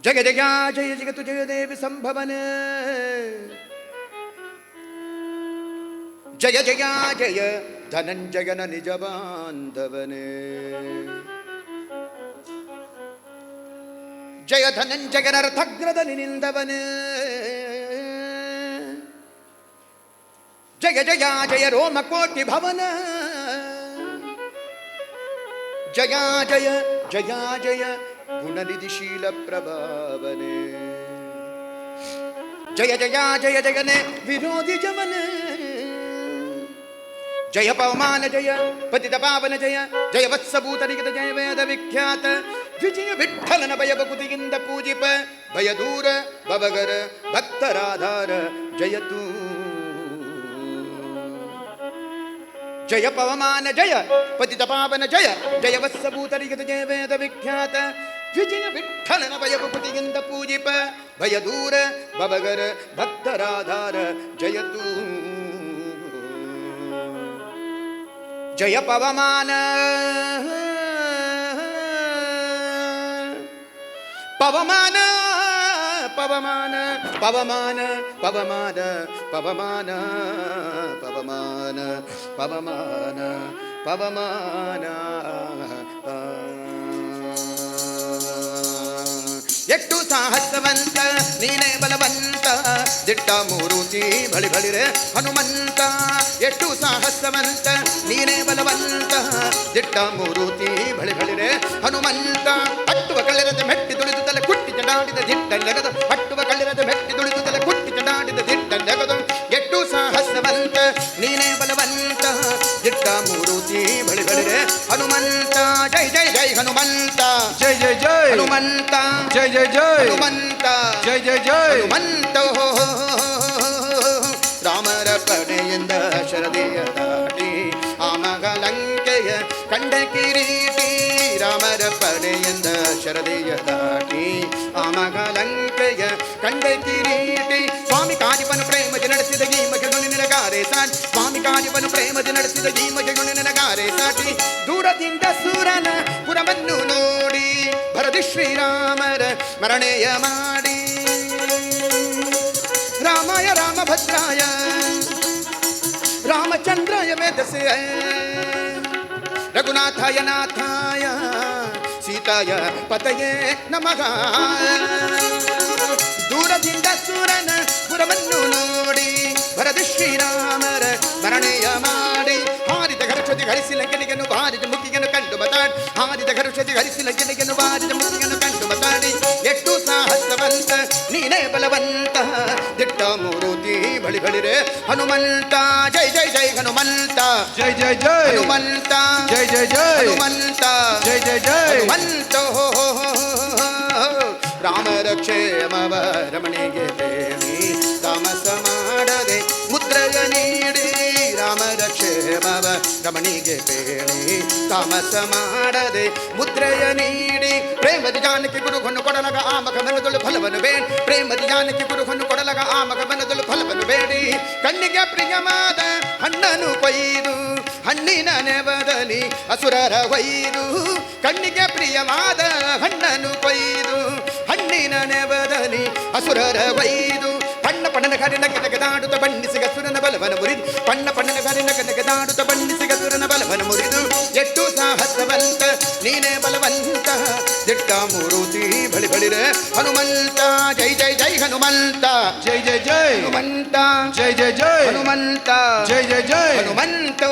ಜಯ ಜಯ ಜಯ ಜಗತ್ತು ಜಯ ದೇವಿ ಸಂಭವನ ಜಯ ಜಯ ಜಯ ಧನಂಜಯನ ನಿಜ ಬಾಂಧವನೇ ಜಯ ಧನಂಜಯನ ರಥಗ್ರದಲ್ಲಿ ನಿಂದವನೇ ಜಯ ಜಯ ಜಯ ರೋಮಕೋಟಿ ಭವನ ಜಯ ಜಯ ಜಯ ಜಯ ಗುಣನಿಧಿಶೀಲ ಪ್ರಭಾವನೆ ಜಯ ಜಯ ಜಯ ಜಯನೆ ವಿರೋಧಿ ಜಮನ ಜಯ ಪವಮಾನ ಜಯ ಪತಿತ ಪಾವನ ಜಯ ಜಯ ವತ್ಸಭೂತರಿಗಿತ ಜಯ ವೇದ ವಿಖ್ಯಾತ ವಿಜಯ ವಿಠಲನ ಭಯ ಬಕುತಿಯಿಂದ ಪೂಜಿಪ ಭಯ ದೂರ ಭವಗರ ಭಕ್ತರಾಧಾರ ಜಯತು ಜಯ ಪವಮಾನ ಜಯ ಪತಿತ ಪಾವನ ಜಯ ಜಯ ವತ್ಸಭೂತರಿಗಿತ ಜಯ ವೇದ ವಿಖ್ಯಾತ ವಿಜಯ ವಿಠಲನ ಭಯ ಬಕುತಿಯಿಂದ ಪೂಜಿಪ ಭಯ ದೂರ ಭವಗರ ಭಕ್ತರಾಧಾರ ಜಯತು ಜಯ ಪವಮಾನ ಪವಮಾನ ಪವಮಾನ ಪವಮಾನ ಪವಮಾನ ಪವಮಾನ ಪವಮಾನ ಪವಮಾನ ಪವಮಾನ ಎಷ್ಟು ಸಾಹಸವಂತ ನೀನೇ ಬಲವಂತ ದಿಟ್ಟ ಮೂರುತಿ ಬಳಿ ಬಳಿರೆ ಹನುಮಂತ ಎಷ್ಟು ಸಾಹಸವಂತ ನೀನೇ ಬಲವಂತ ದಿಟ್ಟ ಮೂರುತಿ ಬಳಿ ಬಳಿರೆ ಹನುಮಂತ ಹಟ್ಟುವ ಕಳ್ಳಿರದ ಮೆಟ್ಟಿ ತುಳಿದು ತಲೆ ಕುಟ್ಟಿ ಚಡಾಡಿದ ದಿಟ್ಟ ನೆಗದು ಹಟ್ಟುವ ಕಳ್ಳಿರದ ಮೆಟ್ಟಿ ತುಳಿದು ತಲೆ ಕುಟ್ಟಿ ಚಡಾಡಿದ ದಿಟ್ಟ ನೆಗದು ಎಷ್ಟು ಸಾಹಸವಂತ ನೀನೇ ಬಲವಂತ ದಿಟ್ಟ ಮೂರುತಿ ಬಳಿ ಬಳಿರೆ ಹನುಮಂತ ಜೈ ಜೈ ಜೈ ಹನುಮಂತ ಜೈ ಜೈ ಜೈ ಹನುಮಂತ ಜೈ ಜೈ ಜೈ ಹನುಮಂತ ಜೈ ಜೈ ಜೈ ಹನುಮಂತ ರಾಮರ ಪಡೆಯಿಂದ ಶರದಿಯ ದಾಟಿ ಆಮಗ ಲಂಕೆಯ ಕಂಡ ಕಿರೀಟಿ ರಾಮರ ಪಡೆಯಿಂದ ಶರದಿಯ ದಾಟಿ ಆಮಗ ಲಂಕೆಯ ಕಂಡ ಕಿರೀಟಿ ಸ್ವಾಮಿ ಕಾಜಿಪನು ಪ್ರೇಮಜ ನಡೆಸಿದ ಈ ಮಗನು ನಿನಗಾರೆ ಸಾಟಿ ಸ್ವಾಮಿ ಕಾಜಿಪನು ಪ್ರೇಮಜ ನಡೆಸಿದ ಈ ಮಗನು ನಿನಗಾರೆ ಸಾಟಿ ದೂರದಿಂದ ಸೂರನ ಪುರವನ್ನು ನೋಡಿ ಭರದಿ ಶ್ರೀರಾಮರ ಸ್ಮರಣೆಯ ಮಾಡಿ ರಾಮಾಯ ರಾಮಭದ್ರಾಯ ರಾಮಚಂದ್ರಾಯ ವೇದಸೆ ರಘುನಾಥಾಯ ನಾಥಾಯ ಸೀತಾಯ ಪತಯೇ ನಮಃ ದೂರದಿಂದ ಸೂರನ ಪುರವನ್ನು ನೋಡಿ ಭರದಿ ಶ್ರೀರಾಮರ ಸ್ಮರಣೆಯ ಮಾಡಿ ಹಾರಿದ ಘರ್ಷತಿ ಹರಿಸಿ ಲಂಕನಿಗನು ಬಾರಿದ ಮುಖಿಗನು ಕಂಡು ಬತಾಡಿ ಹಾರಿದ ಘರ್ಷತಿ ಹರಿಸಿ ಲಂಕನಿಗನು ಬಾರಿದ ಮುಖಿಗನು ಕಂಡು ಬತಾಡಿ ಎಷ್ಟು ಸಾಹಸವಂತ ನೀನೇ ಬಲವಂತ ದಿಟ್ಟ ಮೂರುತಿ ಬಳಿ ಬಳಿರೆ ಹನುಮಂತ ಜೈ ಜೈ ಜೈ ಹನುಮಂತ ಜೈ ಜೈ ಜೈ ಹನುಮಂತ ಜೈ ಜೈ ಜೈ ಹನುಮಂತ ಜೈ ಜೈ ಜೈ ಹನುಮಂತ ರಾಮರ ಕ್ಷೇಮವ ರಮಣಿಗೆ ಬೇಡಿ ತಾಮಸ ಮಾಡದೆ ಮುದ್ರೆಯ ನೀಡಿ ರಾಮರ ಕ್ಷೇಮವ ರಮಣಿಗೆ ಬೇಡಿ ತಾಮಸ ಮಾಡದೆ ಮುದ್ರೆಯ ನೀಡಿ ಪ್ರೇಮದಿ ಜಾನಕಿ ಗುರುಹನ್ನು ಕೊಡಲಗ ಆಮಗ ಮನದೊಳು ಫಲವನ್ನು ಬೇಡಿ ಪ್ರೇಮದಿ ಜಾನಕಿ ಗುರುಹನ್ನು ಕೊಡಲಗ ಆಮಗ ಮನದೊಳು ಫಲವನ್ನು ಬೇಡಿ ಕಣ್ಣಿಗೆ ಪ್ರಿಯವಾದ ಹಣ್ಣನ್ನು ಕೊಯ್ದು ಹಣ್ಣಿನ ನೆವದಲ್ಲಿ ಅಸುರರ ಹೊಯ್ದು ಕಣ್ಣಿಗೆ ಪ್ರಿಯವಾದ ಹಣ್ಣನ್ನು ಕೊಯ್ದು ಹಣ್ಣಿನ ನೆವದಲ್ಲಿ ಅಸುರರ ಹೊಯ್ದು ಪಣ್ಣ ಪಣ್ಣನ ಕರಿನ ಕೆಳಗೆದಾಡುತ್ತ ಬಣ್ಣಿಸಿಗ ಸುರನ ಬಲವನ ಮುರಿದು ಪಣ್ಣ ಪಣ್ಣನ ಕರಿನ ಕೆಳಗೆದಾಡುತ್ತ ಬಣ್ಣಿಸಿಗ ಸುರನ ಬಲವನ ಮುರಿದು ಎಷ್ಟು ಸಾಹಸವಂತ ನೀನೇ ಬಲವಂತ ದಿಟ್ಟ ಮೂರುತಿ ಬಳಿ ಬಳಿರೆ ಹನುಮಂತ ಜೈ ಜೈ ಜೈ ಹನುಮಂತ ಜೈ ಜೈ ಜೈ ಹನುಮಂತ ಜೈ ಜೈ ಜೈ ಹನುಮಂತ ಜೈ ಜೈ ಜೈ ಹನುಮಂತ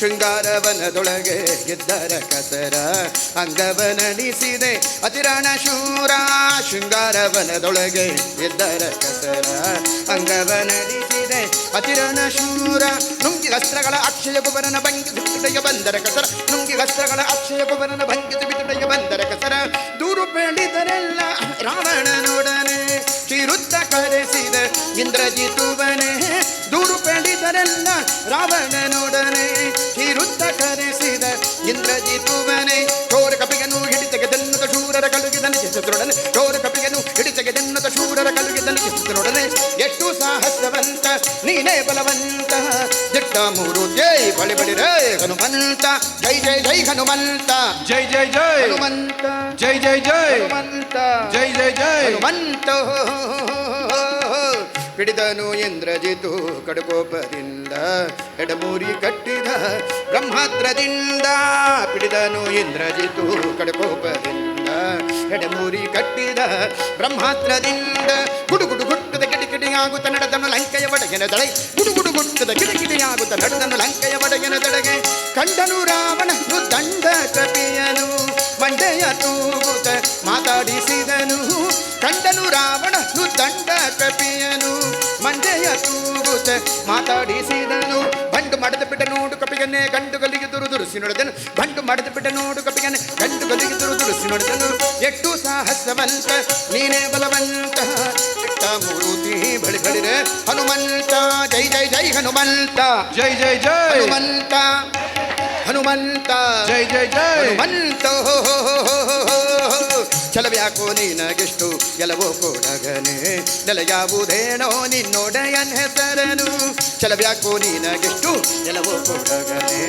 ಶೃಂಗಾರವನದೊಳಗೆ ಗೆದ್ದರ ಕಸರ ಅಂಗವನಡಿಸಿದೆ ಅತಿರಣ ಶೂರ ಶೃಂಗಾರವನದೊಳಗೆ ಗೆದ್ದರ ಕಸರ ಅಂಗವನಡಿಸಿದೆ ಅತಿರಣ ಶೂರ ನುಂಗಿ ಅಸ್ತ್ರಗಳ ಅಕ್ಷಯ ಕುಬರನ ಭಂಗಿಸಿ ಬಿಟ್ಟುಡೆಯ ಬಂದರ ಕಸರ ನುಂಗಿ ಅಸ್ತ್ರಗಳ ಅಕ್ಷಯ ಕುಬರನ ಭಂಗಿಸಿ ಬಿಟ್ಟುಡೆಯ ಬಂದರ ಕಸರ ದೂರು ಬೆಳೆದರೆಲ್ಲ ರಾವಣನೊಡನೆ ಚಿರುತ್ತ ಕರೆಸಿದ ಇಂದ್ರಜಿತುವನೇ ದೂರು ಬೆಳೆದರೆಲ್ಲ ರಾವಣನೊಡನೆ ಚಿರುತ್ತ ಕರೆಸಿದ ಇಂದ್ರಜಿತುವನೇ ಚೋರ ಕಪಿಗನು ಹಿಡಿತೆಗೆ ದನ್ನದ ಶೂರರ ಕಳುಗಿದನಿಗೆ ಕಿಸುತ್ತಿರೊಡನೆ ಚೋರ ಕಪಿಯನ್ನು ಹಿಡಿತೆಗೆದೆನ್ನುತ್ತ ಶೂರರ ಕಲುಗಿದ್ದನ್ನು ಕಿಸುತ್ತಿರೊಡನೆ ಎಷ್ಟು ಸಾಹಸವಂತ ನೀನೇ ಬಲವಂತ ದಿಟ್ಟ ಮೂರು ಜೈ ಬಳಿ ಬಳಿ ರೇ ಹನುಮಂತ ಜೈ ಜೈ ಜೈ ಹನುಮಂತ ಜೈ ಜೈ ಜೈ ಹನುಮಂತ ಜೈ ಜೈ ಜೈ ಹನುಮಂತ ಜೈ ಜೈ ಜೈ ಹನುಮಂತ ಹಿಡಿದನು ಇಂದ್ರಜಿತು ಕಡುಕೋಪದಿಂದ ಎಡಮೂರಿ ಕಟ್ಟಿದ ಬ್ರಹ್ಮಾಸ್ತ್ರದಿಂದ ಪಿಡಿದನು ಇಂದ್ರಜಿತು ಕಡುಕೋಪದಿಂದ ಎಡಮೂರಿ ಕಟ್ಟಿದ ಬ್ರಹ್ಮಾಸ್ತ್ರದಿಂದ ಗುಡುಗುಡು ಗುಟ್ಟದ ಕಿಡಿಕಿಡಿಯಾಗುತ್ತ ನಡೆದನು ಲಂಕೆಯ ಒಡಗಿನ ದಳೆ ಗುಡುಗುಡು ಗುಟ್ಟದ ಕಿಡಿಕಿಡಿಯಾಗುತ್ತ ನಡೆದನು ಲಂಕೆಯ ಒಡಗಿನ ದಳೆಗೆ ಕಂಡನು ರಾವಣನು ದಂಡ ಕಪಿಯನು ಮಂಡೆಯ ತೂಗುತ್ತ ಮಾತಾಡಿಸಿದನು ಕಂಡನು ರಾವಣನು ದಂಡ ಕಪಿಯನು ಮಂಡೆಯ ತೂಗುತ್ತ ಮಾತಾಡಿಸಿದನು ಬಂಡು ಮಡದ ಬಿಟ್ಟ ನೋಡು ಕಪಿಗನ್ನೇ ಗಂಡು ಗಲಿಗೆ ದುರುದುರಿಸಿ ನೋಡಿದನು ಬಂಡು ಮಡದ ಬಿಟ್ಟ ನೋಡು ಕಪಿಗನ್ನೇ ಗಂಡು ಗಲಿಗೆ ದುರುದುರಿಸಿ ನೋಡಿದನು ಎಷ್ಟು ಸಾಹಸವಂತ ನೀನೇ ಬಲವಂತ ಇಟ್ಟ ಮೂರುತಿ ಬಳಿ ಬಳಿರೆ ಹನುಮಂತ ಜೈ ಜೈ ಜೈ ಹನುಮಂತ ಜೈ ಜೈ ಜೈ ಹನುಮಂತ ಹನುಮಂತ ಜೈ ಜೈ ಜೈ ಹನುಮಂತ ಛಲವ್ಯಾಕೋ ನಿನಗೆಷ್ಟು ಎಲ್ಲವೋ ಕೊಡಗನೆ ನೆಲೆಯಾವುದೇನೋ ನಿನ್ನೊಡೆಯನ್ ಹೆಸರನು ಛಲವ್ಯಾಕೋ ನಿನಗೆಷ್ಟು ಎಲ್ಲವೋ ಕೊಡಗನೆ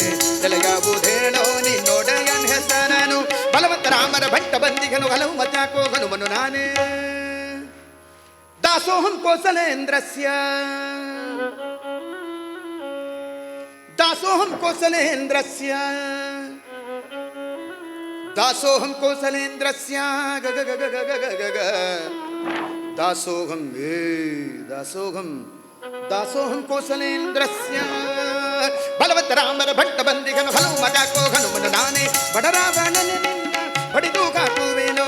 ನೆಲೆಯಾವುದೇನೋ ನಿನ್ನೊಡೆಯನ್ ಹೆಸರನು ಬಲವಂತ ರಾಮರ ಭಟ್ಟ ಬಂದಿಗನು ಹಲವು ಮತ್ಯಾಕೋ ಹನುಮನು ನಾನೇ ದಾಸೋಹಂ ಕೋಸಲೇಂದ್ರಸ್ಯ ದಾಸೋಹಂ ಕೋಸಲೇಂದ್ರಸ್ಯ ದಾಸೋಹಂ ಕೋಸಲೇಂದ್ರಸ್ಯ ಗಗ ಗಗ ಗಗ ಗಗ ಗಗ ದಾಸೋಹಂ ದಾಸೋಹಂ ದಾಸೋಹಂ ಕೋಸಲೇಂದ್ರಸ್ಯ ಬಲವಂತ ರಾಮರ ಭಟ್ಟ ಬಂದಿಗನು ಹಲವು ಮಗಾಕೋ ಹನುಮನು ನಾನೇ ಬಡರಾವಣನೆ ನಿನ್ನ ಬಡಿದು ಕಾಕುವೇನೋ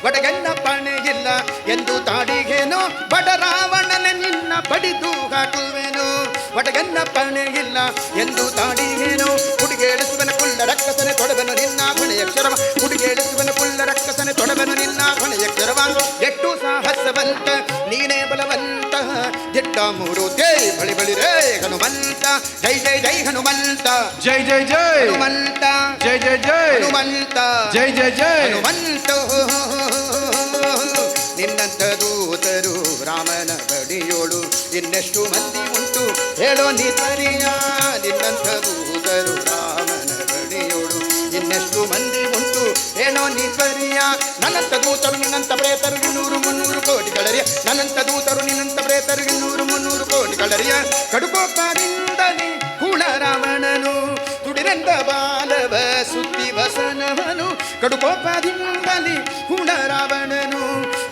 ಒಡಗನ್ನ ಪಾಣೆ ಇಲ್ಲ ಎಂದು ತಾಡಿಗೇನೋ ಬಡರಾವಣನೆ ನಿನ್ನ ಬಡಿದು ಹಾಕುವೇನೋ ಒಡಗನ್ನ ಪಾಣೆ ಇಲ್ಲ ಎಂದು ತಾಡಿಗೇನೋ ಹುಡುಗೇಳಿಸುವನ ಕುಳ್ಳ ರಕ್ಕಸನೆ ತೊಡಬನು ನಿನ್ನ ಹೊಣೆಯಕ್ಷರವ ಹುಡುಗೇಳಿಸುವನ ಕುಳ್ಳ ರಕ್ಕಸನೆ ತೊಡಬನು ನಿನ್ನ ಹೊಣೆಯಕ್ಷರವ ಎಷ್ಟು ಸಾಹಸವಂತ ನೀನೇ ಬಲವಂತ ದಿಟ್ಟ ಮೂರು ಜೈ ಬಳಿ ಬಳಿ ರೇ ಹನುಮಂತ ಜೈ ಜೈ ಜೈ ಹನುಮಂತ ಜೈ ಜೈ ಜೈ ಹನುಮಂತ ಜೈ ಜೈ ಜೈ ಹನುಮಂತ ಜೈ ಜೈ ಜೈ ಹನುಮಂತ ನಿನ್ನಂತ ದೂತರು ರಾಮನ ಬಡಿಯೋಳು ಇನ್ನೆಷ್ಟು ಮಂದಿ ಉಂಟು ಹೇಳೋ ನೀ ಸರಿಯ ನಿನ್ನಂತ ದೂತರು ರಾಮನ ಬಡಿಯೋಳು ಇನ್ನೆಷ್ಟು ಮಂದಿ ಉಂಟು ಹೇಳೋ ನೀ ಸರಿಯ ನನ್ನಂತ ದೂತರು ನಿನ್ನಂತ ಪ್ರೇತರು 200-300 ಕೋಟಿ ಗಳರಿಯ ನನ್ನಂತ ದೂತರು ನಿನ್ನಂತ ಪ್ರೇತರು 200-300 ಕೋಟಿ ಗಳರಿಯ ಕಡುಕೋಪದಿಂದಲೇ ಹುಳ ರಾವಣನು ತುಡಿರೆಂದ ಬಾಲವ ಸುದ್ದಿ ವಸನವನು ಕಡುಕೋಪದಿಂದಲೇ ಹುಳ ರಾವಣನು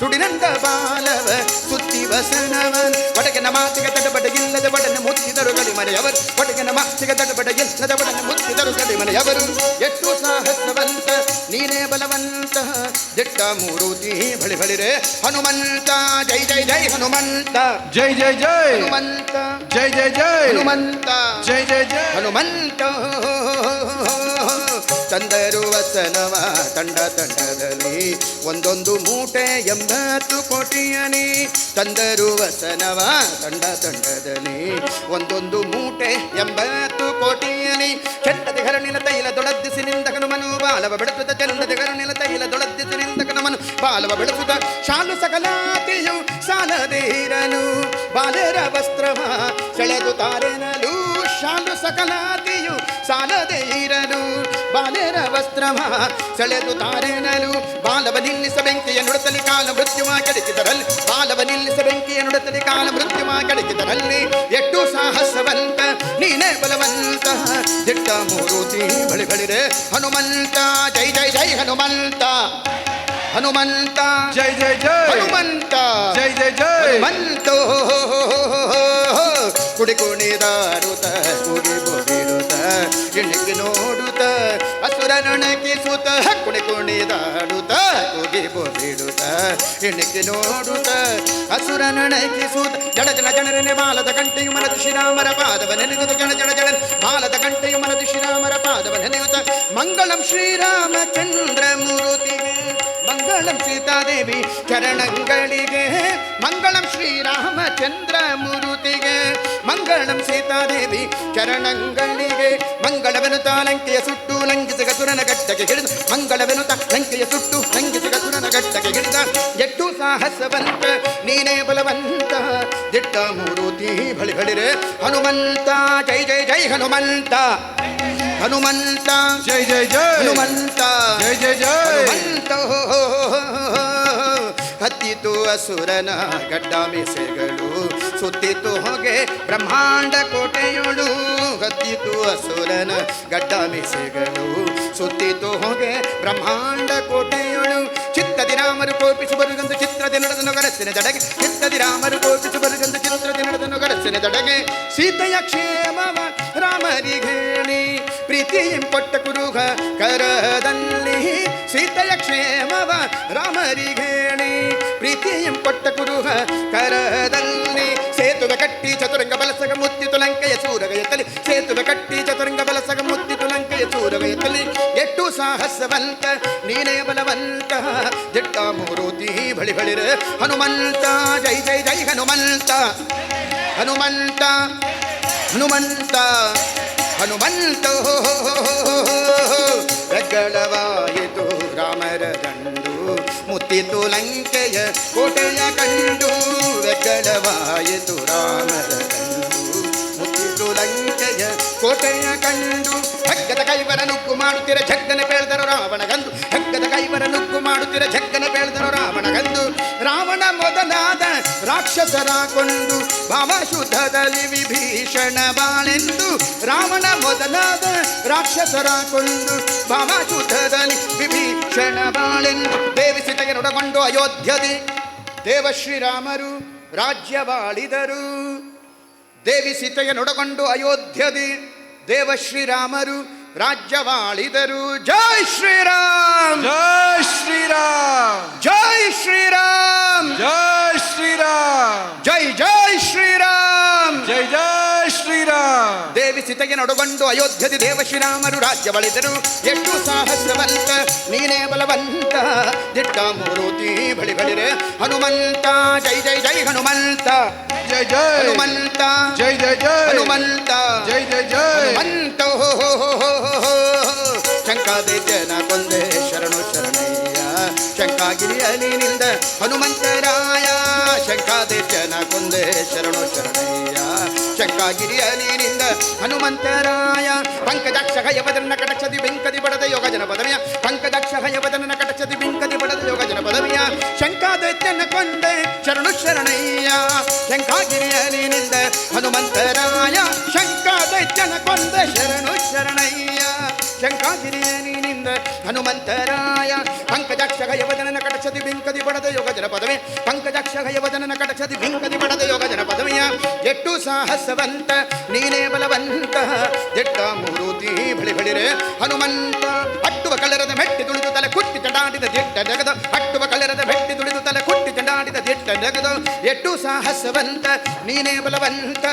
ತುಡಿರೆಂದ ಬಾಲವ ಸುದ್ದಿ ವಸನವನು ಒಡಗಿನ ಮಾತಿಗೆ ತಡಬಡಗಿಲ್ಲದ ಬಡನೆ ಮುತ್ತಿದರು ಗಡಿಮನೆಯವರು ಒಡಗಿನ ಮಾತಿಗೆ ತಡಬಡಗಿಲ್ಲದ ಬಡನೆ ಮುತ್ತಿದರು ಗಡಿಮನೆಯವರು ಎಷ್ಟು ಸಾಹಸವಂತ ನೀನೇ ಬಲವಂತ ದಿಟ್ಟ ಮೂರುತಿ ಬಳಿ ಬಳಿರೆ ಹನುಮಂತ ಜೈ ಜೈ ಜೈ ಹನುಮಂತ ಜೈ ಜೈ ಜೈ ಹನುಮಂತ ಜೈ ಜೈ ಜೈ ಹನುಮಂತ ಜೈ ಜೈ ಜೈ ಹನುಮಂತ ತಂದರು ವಸನವ ತಂಡ ತಂಡದಲ್ಲಿ ಒಂದೊಂದು ಮೂಟೆ 80 ಕೋಟಿಯನಿ ತಂದರು ವಸನವ ತಂಡ ತಂಡದಲ್ಲಿ ಒಂದೊಂದು ಮೂಟೆ 80 ಕೋಟಿಯನಿ ಚಂಡದ ಹರಣಿನ ತೈಲ ದೊಡದ್ದಿಸಿನಿಂದ ಹನುಮನು ಬಾಲವ ಬೆಳಸುತ್ತ ಚಂಡದ ಹರಣಿನ ತೈಲ ದೊಡದ್ದಿಸಿನಿಂದ ಹನುಮನು ಬಾಲವ ಬೆಳಸುತ್ತ ಶಾಲು ಸಕಲಾತಿಯು ಸಾಲದೇರನು ಬಾಲರ ವಸ್ತ್ರವ ಸೆಳೆದು ತಾರೆನಲು ಶಾಲು ಸಕಲಾತಿಯು ಸಾಲದೇ ಇರಲು ಬಾಲರ ವಸ್ತ್ರವ ಸೆಳೆದು ತಾರೆನಲು ಬಾಲವ ನಿಲ್ಲಿಸ ಬೆಂಕಿಯ ನುಡತಲಿ ಕಾಲ ಮೃತ್ಯುವ ಕೆಡಕಿದರಲ್ಲಿ ಬಾಲವ ನಿಲ್ಲಿಸ ಬೆಂಕಿಯ ನುಡತಲಿ ಕಾಲ ಮೃತ್ಯುವ ಕೆಡಕಿದರಲ್ಲಿ ಎಷ್ಟು ಸಾಹಸವಂತ ನೀನೇ ಬಲವಂತ ದಿಟ್ಟ ಮೂರುತಿ ಬಳಿ ಬಳಿರೆ ಹನುಮಂತ ಜೈ ಜೈ ಜೈ ಹನುಮಂತ ಹನುಮಂತ ಜೈ ಜೈ ಜೈ ಹನುಮಂತ ಜೈ ಜೈ ಜೈ ಹನುಮಂತ ಕುಡಿ ಕುಣಿದಾಡುತ್ತ ಕುಡಿ ಬೀಳುತ್ತ ಎಣ್ಣಿಗೆ ನೋಡುತ್ತ ಅಸುರನೊಣಗಿಸುತ್ತ ಕುಡಿ ಕುಣಿದಾಡುತ್ತ ಕುಗಿ ಬೀಳುತ್ತ ಎಣ್ಣಿಗೆ ನೋಡುತ್ತ ಅಸುರನೊಣಗಿಸುತ್ತ ಜಡ ಜನ ಜನರನೆ ಬಾಲದ ಗಂಟೆಯು ಮನದು ಶ್ರೀರಾಮರ ಪಾದವ ನೆನೆಯುತ್ತ ಜನ ಜನ ಜನ ಬಾಲದ ಗಂಟೆಯು ಮನದು ಶ್ರೀರಾಮರ ಪಾದವ ನೆನೆಯುತ್ತ ಮಂಗಳಂ ಶ್ರೀರಾಮಚಂದ್ರ ಮೂರುತಿಗೆ ಮಂಗಳಂ ಸೀತಾದೇವಿ ಚರಣಗಳಿಗೆ ಮಂಗಳಂ ಶ್ರೀರಾಮಚಂದ್ರ ಮೂರುತಿಗೆ ಮಂಗಳಂ ಸೀತಾದೇವಿ ಚರಣಗಳಿಗೆ ಮಂಗಳವೆನುತ ಲಂಕೆಯ ಸುಟ್ಟು ಲಂಘಿಸಿಗ ಸುರನ ಗಟ್ಟಕ್ಕೆ ಹಿಡಿದು ಮಂಗಳವೆನುತ ಲಂಕೆಯ ಸುಟ್ಟು ಲಂಘಿಸಿಗ ಸುರನ ಗಟ್ಟಕ್ಕೆ ಹಿಡಿದ ಸಾಹಸವಂತ ನೀನೇ ಬಲವಂತ ದಿಟ್ಟ ಮೂರುತಿ ಬಳಿ ಬಳಿರೆ ಹನುಮಂತ ಜೈ ಜೈ ಜೈ ಹನುಮಂತ ಹನುಮಂತ ಜೈ ಜೈ ಜೈ ಹನುಮಂತ ಜೈ ಜೈ ಜೈ ಹನುಮಂತ ಹತ್ತಿತು ಅಸುರನ ಗಡ್ಡ ಮೀಸೆಗಳು ಸುತ್ತಿತು ಹೊಗೆ ಬ್ರಹ್ಮಾಂಡ ಕೋಟೆಯೋಳು ಹತ್ತಿತು ಅಸುರನ ಗಡ್ಡ ಮೀಸೆಗಳು ಸುತ್ತಿತು ಹೊಗೆ ಬ್ರಹ್ಮಾಂಡ ಕೋಟೆಯೋಳು ಚಿತ್ತದಿ ರಾಮರು ಕೋಪಿಸಿ ಬರುಗಂದು ಚಿತ್ರದಿ ನಡೆದನು ಗರಸಿನ ದಡಗೆ ಚಿತ್ತದಿ ರಾಮರು ಕೋಪಿಸಿ ಬರುಗಂದು ಚಿತ್ರದಿ ನಡೆದನು ಗರಸಿನ ದಡಗೆ ಸೀತೆಯ ಕ್ಷೇಮವ ರಾಮರಿಗೇಳಿ ಪ್ರೀತಿಯಂ ಕೊಟ್ಟ ಕುರುಹ ಕರದಲ್ಲಿ ಸೀತೆಯ ಕ್ಷೇಮವ ರಾಮರಿಗೇಳಿ ಪ್ರೀತಿಯಂ ಕೊಟ್ಟ ಕುರುಹ ಕರದಲ್ಲಿ ಸೇತುವೆ ಕಟ್ಟಿ ಚತುರಂಗ ಬಲಸಗ ಮುತ್ತಿತು ಲಂಕೆಯ ಸೂರಗಯತಲಿ ಸೇತುವೆ ಕಟ್ಟಿ ಚತುರಂಗ ಬಲಸಗ ಮುತ್ತಿತು ಲಂಕೆಯ ಸೂರಗಯತಲಿ ಎಷ್ಟು ಸಾಹಸವಂತ ನೀನೇ ಬಲವಂತ ದಿಟ್ಟ ಮೂರುತಿ ಬಳಿ ಬಳಿರ ಹನುಮಂತ ಜೈ ಜೈ ಜೈ ಹನುಮಂತ ಹನುಮಂತ ಹನುಮಂತ ಹನುಮಂತ ಪ್ರಗಳವಾಯಿತು ರಾಮರ ದಂಡು ಮುತ್ತಿತು ಲಂಕೆಯ ಕೋಟೆಯ ಕಂಡು ಪ್ರಗಳವಾಯಿತು ರಾಮರ ದಂಡು ಮುತ್ತಿತು ಲಂಕೆಯ ಕೋಟೆಯ ಕಂಡು ಹಗ್ಗದ ಕೈವರ ನುಗ್ಗು ಮಾಡುತ್ತಿರ ಜಗ್ಗನ ಬೆಳೆದರು ರಾವಣಗಂದು ಹಗ್ಗದ ಕೈವರ ನುಗ್ಗು ಮಾಡುತ್ತಿರ ಜಗ್ಗನ ಬೆಳೆದರು ರಾವಣಗಂದು ರಾವಣ ಮೊದಲಾದ ರಾಕ್ಷಸರ ಕೊಂಡು ಭಾವಶುದ್ಧದಲ್ಲಿ ವಿಭೀಷಣ ಬಾಳೆಂದು ರಾವಣ ಮೊದಲಾದ ರಾಕ್ಷಸರ ಕೊಂಡು ಭಾವಶುದ್ಧದಲ್ಲಿ ವಿಭೀಷಣ ಬಾಳೆಂದು ದೇವಿಸಿತಗೆನೊಡಗೊಂಡು ಅಯೋಧ್ಯದಿ ದೇವಶ್ರೀರಾಮರು ರಾಜ್ಯವಾಳಿದರು ದೇವಿ ಸೀತೆಯನ್ನೊಡಗೊಂಡು ಅಯೋಧ್ಯದಿ ದೇವಶ್ರೀರಾಮರು ರಾಜ್ಯವಾಳಿದರು ಜೈ ಶ್ರೀರಾಮ್ ಜೈ ಶ್ರೀರಾಮ್ ಜೈ ಶ್ರೀರಾಮ್ ಜೈ ಶ್ರೀರಾಮ್ ಜೈ ಜೈ ಶ್ರೀರಾಮ್ ಜೈ ಜೈ ಶ್ರೀರಾಮ್ ದೇವಿ ಸೀತೆಯನ್ನೊಡಗೊಂಡು ಅಯೋಧ್ಯದಿ ದೇವಶ್ರೀರಾಮರು ರಾಜ್ಯವಾಳಿದರು ಎಷ್ಟು ಸಾಹಸವಂತ ನೀನೇ ಬಲವಂತ ದಿಟ್ಟ ಮೂರುತಿ ಬಳಿ ಬಳಿರೆ ಹನುಮಂತ ಜೈ ಜೈ ಜೈ ಹನುಮಂತ ಜೈ ಜೈ ಹನುಮಂತ ಜೈ ಜೈ ಜೈ ಹನುಮಂತ ಜೈ ಜೈ ಜೈ ಹನುಮಂತ ಶಂಕಾದೈತ್ಯನ ಕೊಂದೆ ಶರಣು ಶರಣಯ್ಯ ಶಂಕಾಗಿರಿಯಲಿನಿಂದ ಹನುಮಂತರಾಯ ಶಂಕಾದೈತ್ಯನ ಕೊಂದೆ ಶರಣು ಶರಣಯ್ಯ ಶಂಕಾಗಿರಿಯಲಿನಿಂದ ಹನುಮಂತರಾಯ ಪಂಕಜಾಕ್ಷ ಹಯವದನ್ನ ಕಟಕ್ಷದಿ ಬೆಂಕದಿ ಬಡದ ಯೋಗ ಜನ ಪದವಿಯ ಪಂಕಜಾಕ್ಷ ಹಯವದನ್ನ ಕಟಕ್ಷದಿ ಬೆಂಕದಿ ಬಡದ ಯೋಗ ಜನ ಪದವಿಯ ಶಂಕಾದೈತ್ಯನ ಕೊಂದೆ ಶರಣು ಶರಣಯ್ಯ ಶಂಕಾಗಿರಿಯಲಿನಿಂದ ಹನುಮಂತರಾಯ ಶಂಕಾದೈತ್ಯನ ಕೊಂದೆ ಶರಣು ಶರಣಯ್ಯ ಶಂಕಾಗಿರಿಯಲಿನಿಂದ ಹನುಮಂತರಾಯ ಪಂಕಜಾಕ್ಷ ಹಯವದನ ಕಟಕ್ಷದಿ ಬೆಂಕದಿ ಬಡದ ಯೋಗ ಜನ ಪದವಿ ಪಂಕಜಾಕ್ಷ ಹಯವದನ ಕಟಕ್ಷದಿ ಬೆಂಕದಿ ಬಡದ ಯೋಗ ಜನ ಪದವಿಯ ಎಷ್ಟು ಸಾಹಸವಂತ ನೀನೇ ಬಲವಂತ ದಿಟ್ಟ ಮೂರುತಿ ಬಳಿ ಬಳಿರೆ ಹನುಮಂತ ಅಟ್ಟುವ ಕಲರದ ಮೆಟ್ಟಿ ತುಳಿದು ತಲೆ ಕುಟ್ಟಿ ಚಂಡಾಡಿದ ದಿಟ್ಟ ಜಗದ ಅಟ್ಟುವ ಕಲರದ ಮೆಟ್ಟಿ ತುಳಿದು ತಲೆ ಕುಟ್ಟಿ ಚಂಡಾಡಿದ ದಿಟ್ಟ ಜಗದ ಎಷ್ಟು ಸಾಹಸವಂತ ನೀನೇ ಬಲವಂತ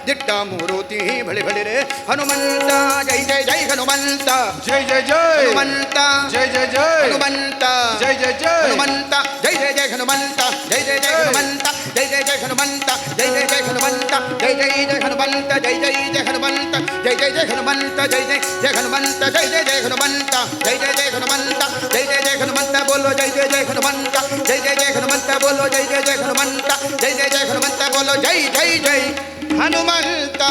ದಿಟ್ಟ ಮೂರುತಿ ಬಳಿ ಬಳಿರೆ ಹನುಮಂತ ಜೈ ಜೈ ಜೈ ಹನುಮಂತ ಜೈ ಜೈ ಜೈ ಹನುಮಂತ ಜೈ ಜೈ ಜೈ ಹನುಮಂತ ಜೈ ಜೈ ಜೈ ಹನುಮಂತ ಜೈ ಜೈ ಜೈ ಹನುಮಂತ ಜೈ ಜೈ ಜೈ ಹನುಮಂತ ಜೈ ಜೈ ಜೈ ಹನುಮಂತ ಜೈ ಜೈ ಜೈ ಹನುಮಂತ ಜೈ ಜೈ ಜೈ ಹನುಮಂತ ಜೈ ಜೈ ಜೈ ಹನುಮಂತ ಜೈ ಜೈ ಜೈ ಹನುಮಂತ ಜೈ ಜೈ ಜೈ ಹನುಮಂತ ಜೈ ಜೈ ಜೈ ಹನುಮಂತ ಜೈ ಜೈ ಜೈ ಹನುಮಂತ ಜೈ ಜೈ ಜೈ ಹನುಮಂತ ಬೋಲೋ ಜೈ ಜೈ ಜೈ ಹನುಮಂತ ಜೈ ಜೈ ಜೈ ಹನುಮಂತ ಬೋಲೋ ಜೈ ಜೈ ಜೈ ಹನುಮಂತ ಜೈ ಜೈ ಜೈ ಹನುಮಂತ ಬೋಲೋ ಜೈ ಜೈ ಜೈ ಹನುಮಂತ